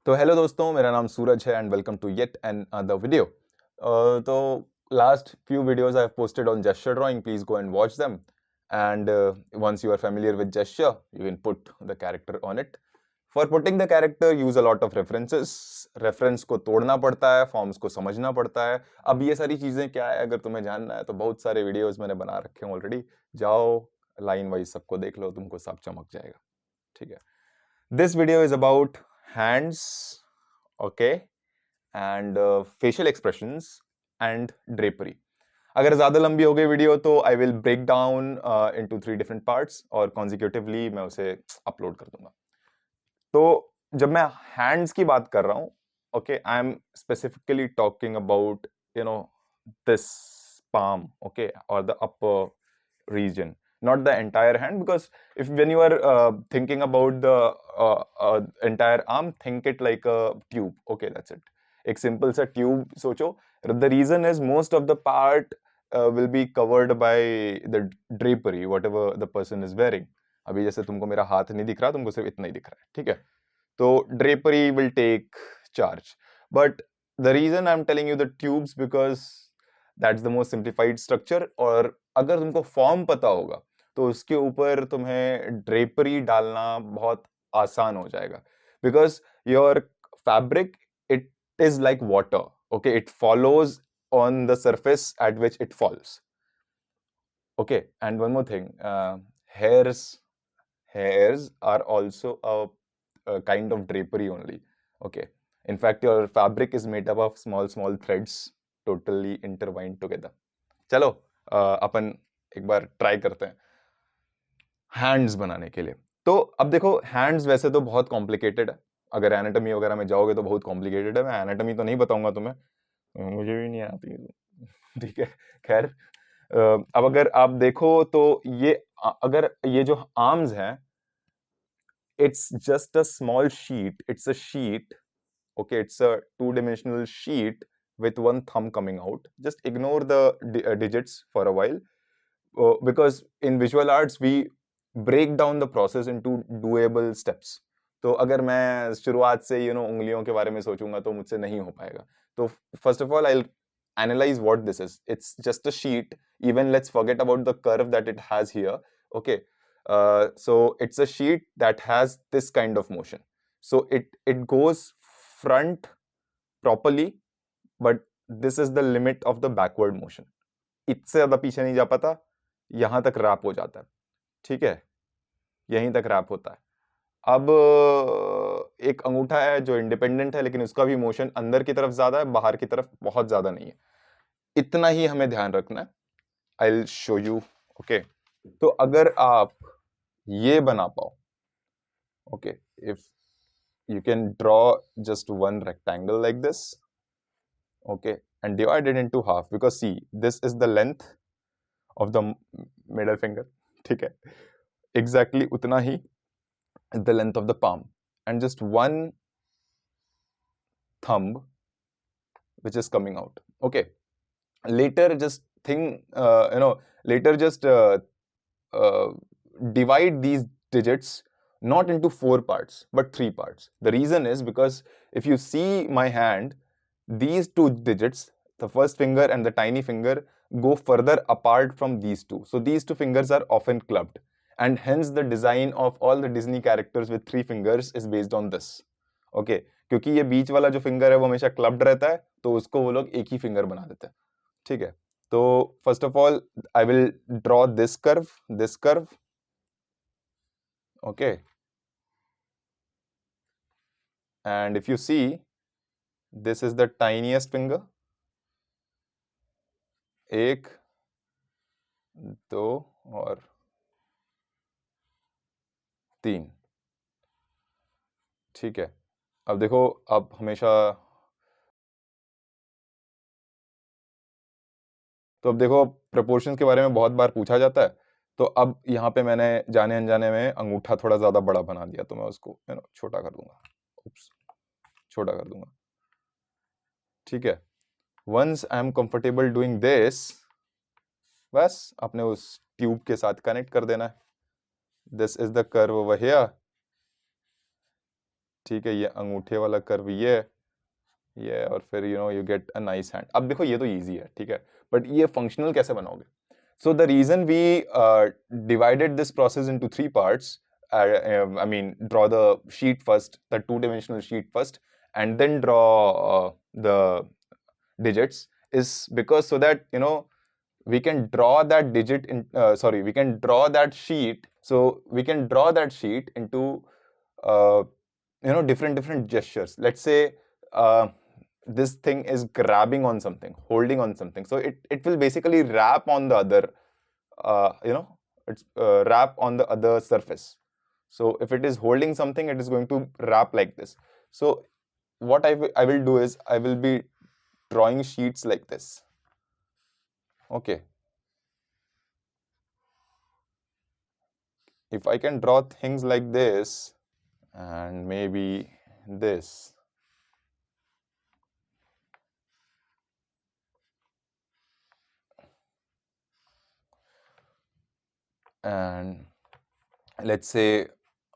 तो हेलो दोस्तों, मेरा नाम सूरज है and welcome to yet another video. तो last few videos I have posted on gesture drawing. Please go and watch them. And once you are familiar with gesture, you can put the character on it. For putting the character, use a lot of references. Reference को तोड़ना पड़ता है, forms को समझना पड़ता है. अब ये सारी चीजें क्या है, अगर तुम्हें जानना है तो बहुत सारे वीडियोस मैंने बना रखे हैं ऑलरेडी. जाओ लाइन वाइज सबको देख लो, तुमको सब चमक जाएगा. ठीक है. This video is about hands, okay, and facial expressions and drapery. अगर ज्यादा लंबी हो गई वीडियो तो I will break down into 3 different parts और कॉन्जिक्यूटिवली मैं उसे अपलोड कर दूंगा. तो जब मैं हैंड्स की बात कर रहा हूं, okay, I am specifically talking about this palm, okay, or the upper region, not the entire hand, because if when you are thinking about the entire arm, think it like a tube. Okay, that's it. एक simple सा tube सोचो. The reason is most of the part will be covered by the drapery, whatever the person is wearing. अभी जैसे तुमको मेरा हाथ नहीं दिख रहा, तुमको सिर्फ इतना ही दिख रहा है, ठीक है. तो drapery will take charge, but the reason I'm telling you the tubes because that's the most simplified structure. और अगर तुमको फॉर्म पता होगा तो उसके ऊपर तुम्हें ड्रेपरी डालना बहुत आसान हो जाएगा, because your fabric it is like water. Okay, it follows on the surface at which it falls. Okay, and one more thing, hairs are also a kind of drapery only. Okay, in fact your fabric is made up of small threads totally intertwined together. चलो अपन एक बार try करते हैं hands बनाने के लिए. तो अब देखो, हैंड्स वैसे तो बहुत कॉम्प्लिकेटेड है. अगर एनाटॉमी वगैरह में जाओगे तो बहुत कॉम्प्लिकेटेड है. मैं एनाटॉमी तो नहीं बताऊंगा तुम्हें, मुझे भी नहीं आती. ठीक है, खैर. अब अगर आप देखो तो ये अगर ये जो आर्म्स हैं, it's just a small sheet. It's a sheet. Okay, it's a two-dimensional sheet with one thumb coming out. Just ignore the digits for a while, because in visual arts we break down the process into doable steps. तो अगर मैं शुरुआत से उंगलियों के बारे में सोचूंगा तो मुझसे नहीं हो पाएगा. तो first of all I'll analyze what this is. It's just a sheet. Even let's forget about the curve that it has here. Okay, so it's a sheet that has this kind of motion. So it goes front properly, but this is the limit of the backward motion. इससे ज्यादा पीछे नहीं जा पाता, यहां तक rap हो जाता है. ठीक है, यहीं तक रैप होता है. अब एक अंगूठा है जो इंडिपेंडेंट है, लेकिन उसका भी मोशन अंदर की तरफ ज्यादा है, बाहर की तरफ बहुत ज्यादा नहीं है. इतना ही हमें ध्यान रखना है. I will show you. Okay, तो अगर आप ये बना पाओ, okay, if you can draw just one rectangle like this, okay, and divide it into half, because see, this is the length of the middle finger. ठीक है, exactly उतना ही the length of the palm, and just one thumb which is coming out. Okay, later just think later just divide these digits not into 4 parts but 3 parts. The reason is because if you see my hand, these 2 digits, the first finger and the tiny finger, go further apart from these two. So these 2 fingers are often clubbed, and hence the design of all the Disney characters with 3 fingers is based on this. Okay, क्योंकि ये बीच वाला जो finger है वो हमेशा clubbed रहता है, तो उसको वो लोग एक ही फिंगर बना देते हैं. ठीक है, तो first of all I will draw this curve. Okay, and if you see, this is the tiniest finger. 1, 2 और 3. ठीक है, अब देखो, अब हमेशा तो अब देखो, प्रोपोर्शंस के बारे में बहुत बार पूछा जाता है, तो अब यहाँ पे मैंने जाने अनजाने में अंगूठा थोड़ा ज्यादा बड़ा बना दिया, तो मैं उसको छोटा कर दूंगा. छोटा कर दूंगा. ठीक है, once I am comfortable doing this, बस अपने उस ट्यूब के साथ कनेक्ट कर देना है. This is the curve over here. ठीक है, ये अंगूठे वाला कर्व ये और फिर you get a nice hand. अब देखो ये तो इजी है, ठीक है, बट ये फंक्शनल कैसे बनाओगे? So the reason we divided this process into three parts, I mean, draw the sheet first, the two-dimensional sheet first, and then draw the digits, is because so that we can draw that digit in. Sorry, we can draw that sheet. So we can draw that sheet into uh, different gestures. Let's say this thing is grabbing on something, holding on something, so it will basically wrap on the other it's wrap on the other surface. So if it is holding something, it is going to wrap like this. So what I will do is I will be drawing sheets like this. Okay, if I can draw things like this and maybe this, and let's say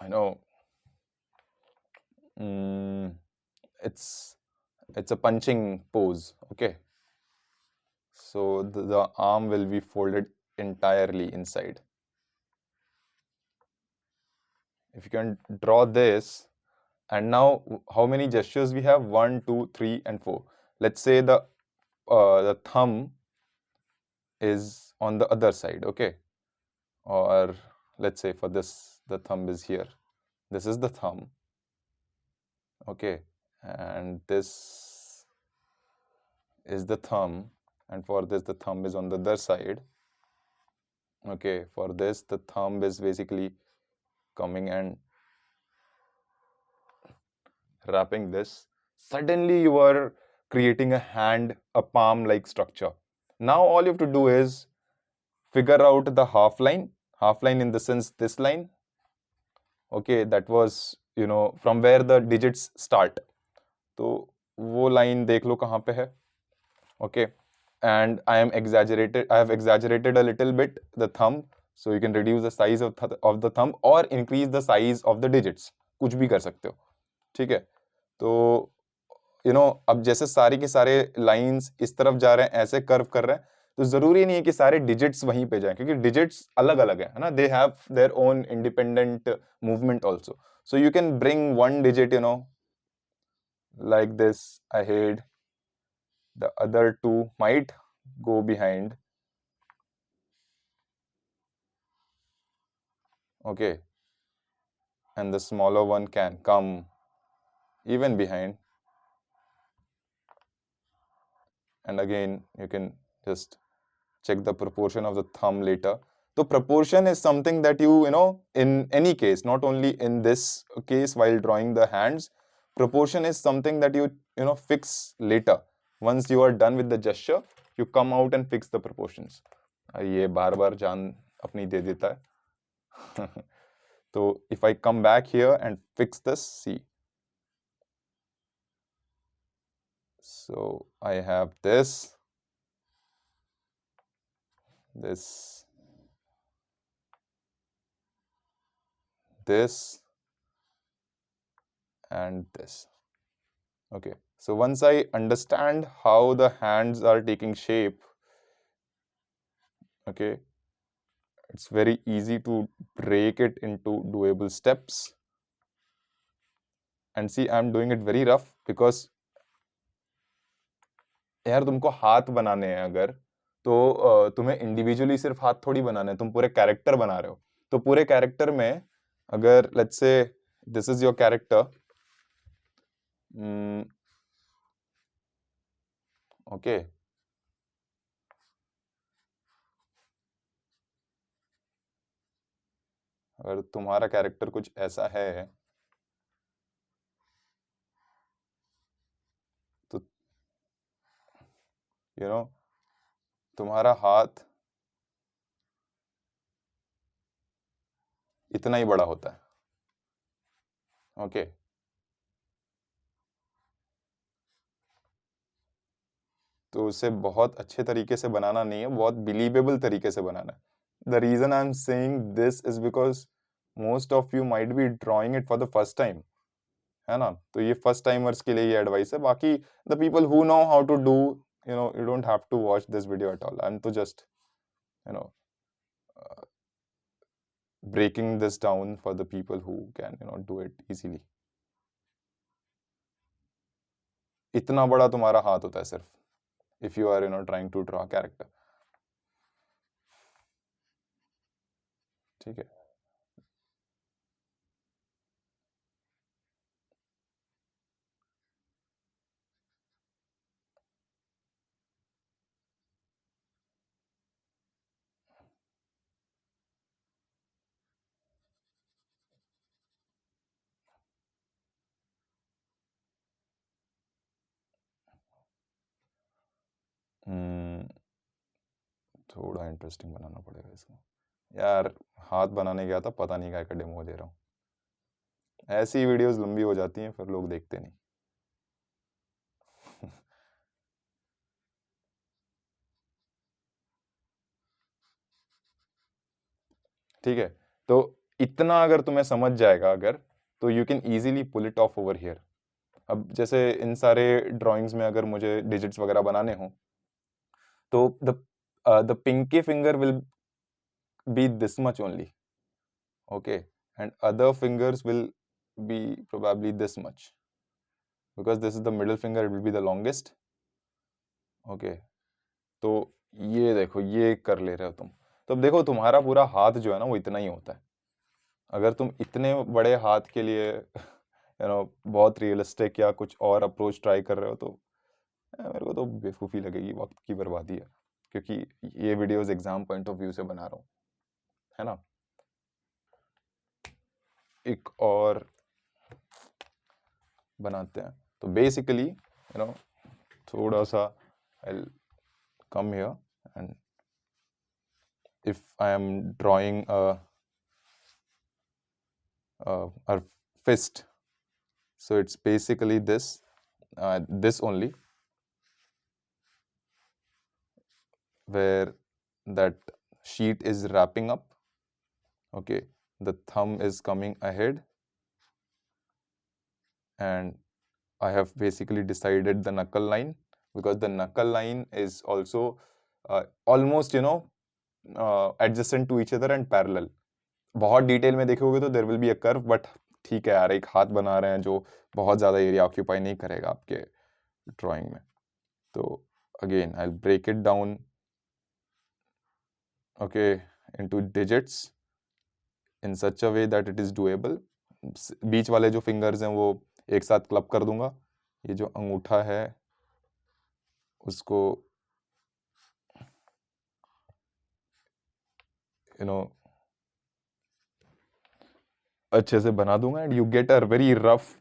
I know it's a punching pose. Okay, so the arm will be folded entirely inside. If you can draw this, and now how many gestures we have? 1, 2, 3, and 4. Let's say the thumb is on the other side. Okay, or let's say for this the thumb is here. This is the thumb. Okay, and this is the thumb, and for this the thumb is on the other side. Okay, for this the thumb is basically coming and wrapping this. Suddenly you are creating a hand, a palm like structure. Now all you have to do is figure out the half line in the sense this line. Okay, that was from where the digits start. तो वो line देख लो कहाँ पे है. Okay, and I have exaggerated a little bit the thumb, so you can reduce the size of the thumb or increase the size of the digits. कुछ भी कर सकते हो, ठीक है. तो अब जैसे सारे के सारे लाइंस इस तरफ जा रहे हैं, ऐसे कर्व कर रहे हैं, तो जरूरी नहीं है कि सारे डिजिट्स वहीं पे जाएं, क्योंकि डिजिट्स अलग अलग है ना. They have their own independent movement also. So you can bring one digit like this ahead, the other two might go behind. Okay, and the smaller one can come even behind, and again you can just check the proportion of the thumb later. So proportion is something that in any case, not only in this case while drawing the hands, proportion is something that you fix later. Once you are done with the gesture, you come out and fix the proportions. ये बार बार जान अपनी दे देता है. So if I come back here and fix this, see. So I have this, this, and this. Okay, so once I understand how the hands are taking shape, okay, it's very easy to break it into doable steps. And see, I'm doing it very rough because यार तुमको हाथ बनाने हैं अगर, तो तुम्हें individually सिर्फ हाथ थोड़ी बनाने हैं, तुम पूरे कैरेक्टर बना रहे हो. तो पूरे कैरेक्टर में अगर let's say this is your character, okay, अगर तुम्हारा कैरेक्टर कुछ ऐसा है, तो तुम्हारा हाथ इतना ही बड़ा होता है. ओके, तो उसे बहुत अच्छे तरीके से बनाना नहीं है, बहुत बिलीवेबल तरीके से बनाना है. The reason I am saying this is because most of you might be drawing it for the first time, है ना। तो ये फर्स्ट टाइमर्स के लिए ये एडवाइस है, बाकी the people who know how to do, you don't have to watch this video at all. I am तो just you know breaking this down for the people who can do it easily. इतना बड़ा तुम्हारा हाथ होता है सिर्फ, if you are trying to draw character, ठीक है। थोड़ा इंटरेस्टिंग बनाना पड़ेगा इसको यार। हाथ बनाने गया था, पता नहीं क्या का डेमो दे रहा हूँ। ऐसी वीडियोस लंबी हो जाती हैं, फिर लोग देखते नहीं। ठीक है, तो इतना अगर तुम्हें समझ जाएगा अगर, तो you can easily pull it off over here. अब जैसे इन सारे ड्राइंग्स में अगर मुझे डिजिट्स वगैरह बनाने हो, तो the pinky finger will be this much only, okay, and other fingers will be probably this much, because this is the middle finger, it will be the longest, okay। तो ये देखो, ये कर ले रहे हो तुम, तो अब देखो तुम्हारा पूरा हाथ जो है ना वो इतना ही होता है। अगर तुम इतने बड़े हाथ के लिए बहुत रियलिस्टिक या कुछ और अप्रोच ट्राई कर रहे हो, तो मेरे को तो बेवकूफ़ी लगेगी, वक्त की बर्बादी है, क्योंकि ये videos exam point of view से बना रहा हूँ, है ना। एक और बनाते हैं, तो बेसिकली थोड़ा सा I'll come here, and if I am drawing a fist, so it's basically this only, where that sheet is wrapping up, okay, the thumb is coming ahead, and I have basically decided the knuckle line, because the knuckle line is also almost adjacent to each other and parallel. बहुत detail में देखोगे तो there will be a curve, but ठीक है यार, एक हाथ बना रहे हैं जो बहुत ज़्यादा एरिया ऑक्यूपाई नहीं करेगा आपके ड्राइंग में। तो again I break it down, okay, into digits in such a way that it is doable. बीच वाले जो फिंगर्स हैं वो एक साथ क्लब कर दूंगा, ये जो अंगूठा है उसको अच्छे से बना दूंगा, and you get a very rough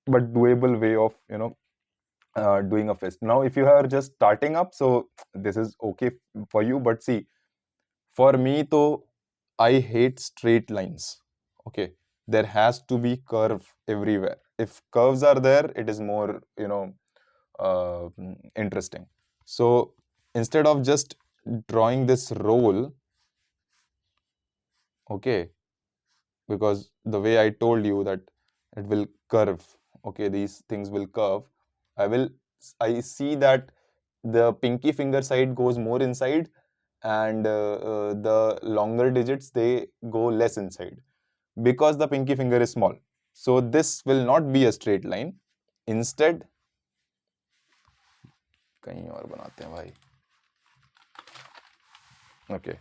but doable way of doing a fist. Now if you are just starting up, so this is okay for you, but see, for me to I hate straight lines, okay, there has to be curve everywhere. If curves are there, it is more interesting. So instead of just drawing this roll, okay, because the way I told you that it will curve, okay, these things will curve, I see that the pinky finger side goes more inside, and the longer digits, they go less inside, because the pinky finger is small. So this will not be a straight line. Instead, कहीं और बनाते हैं भाई, okay,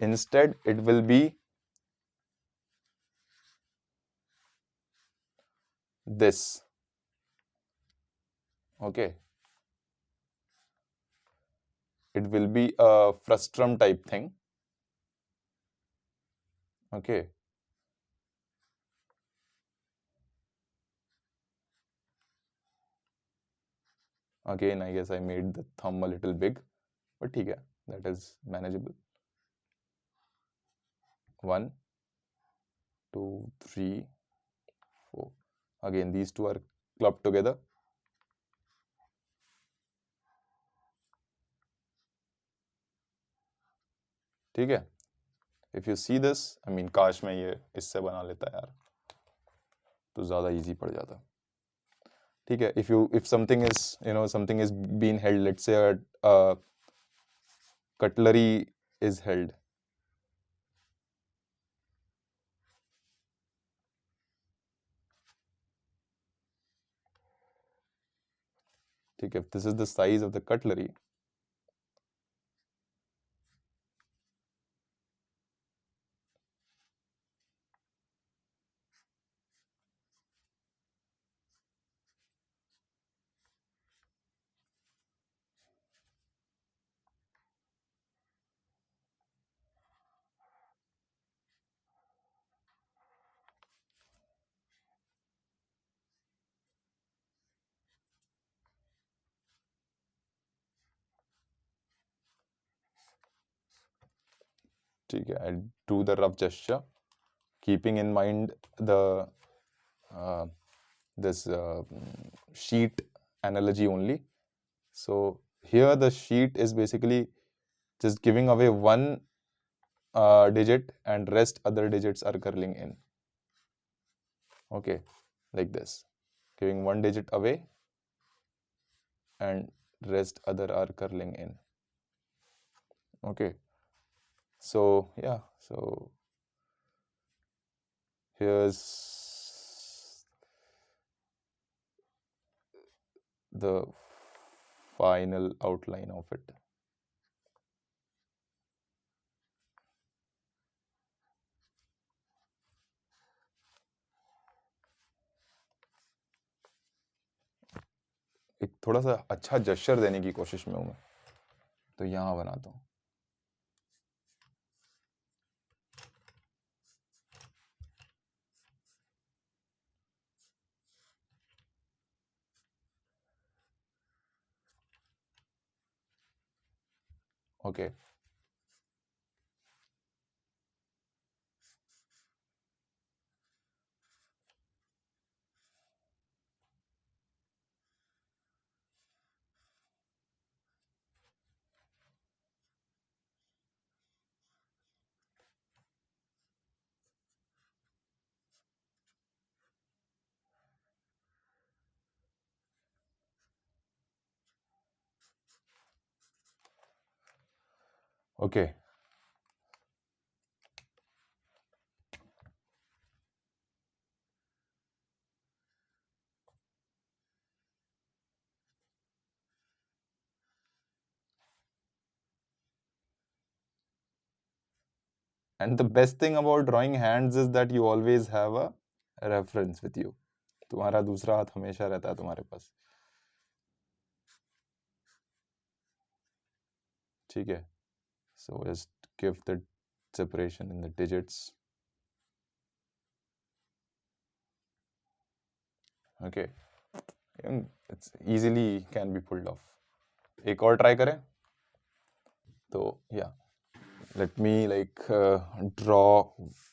instead it will be this, okay, it will be a frustrum type thing, okay. Again, I guess I made the thumb a little big, but ठीक है, that is manageable. 1, 2, 3, 4. Again, these two are clubbed together. ठीक है, if you see this, I mean, काश मैं ये इससे बना लेता यार, तो ज़्यादा इजी पड़ जाता। ठीक है, if something is, something is being held, let's say a cutlery is held, ठीक है, if this is the size of the cutlery, ठीक है, I do the rough gesture, keeping in mind the uh, this sheet analogy only. So here the sheet is basically just giving away one digit and rest other digits are curling in. Okay, like this, giving one digit away and rest other are curling in. Okay, so yeah, so here's the final outline of it. एक थोड़ा सा अच्छा gesture देने की कोशिश में हूँ मैं, तो यहाँ बनाता हूँ। Okay, okay, and the best thing about drawing hands is that you always have a reference with you. तुम्हारा दूसरा हाथ हमेशा रहता है तुम्हारे पास। ठीक है, so just give the separation in the digits. Okay, and it's easily can be pulled off. एक और ट्राई करें तो या let me like draw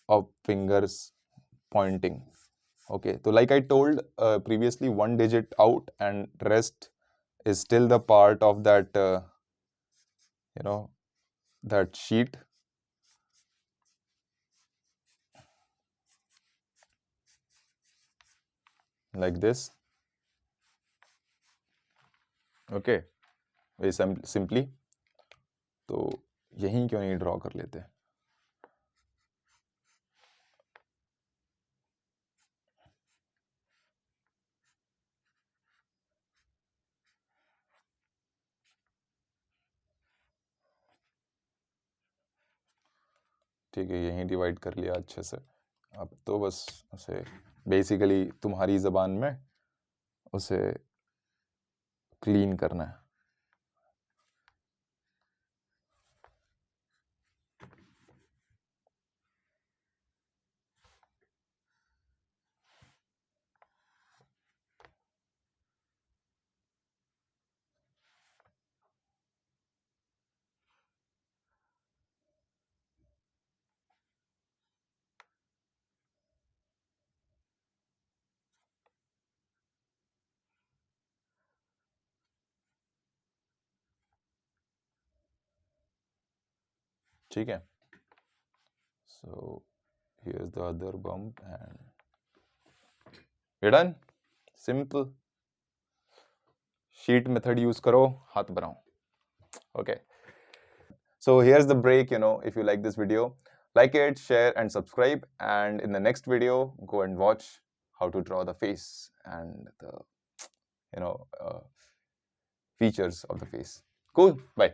up fingers pointing. Okay, so like I told previously, one digit out and rest is still the part of that you know that sheet. Like this. Okay, very simply, तो यहीं क्यों नहीं draw कर लेते। ठीक है, यहीं divide कर लिया अच्छे से। अब तो बस उसे बेसिकली तुम्हारी ज़बान में उसे क्लीन करना है। ठीक है, so here's the other bump and We're done. Simple. Sheet method use karo, हाथ बनाओ. Okay. So here's the break. If you like this video, like it, share, and subscribe. And in the next video, go and watch how to draw the face and the features of the face. Cool. Bye.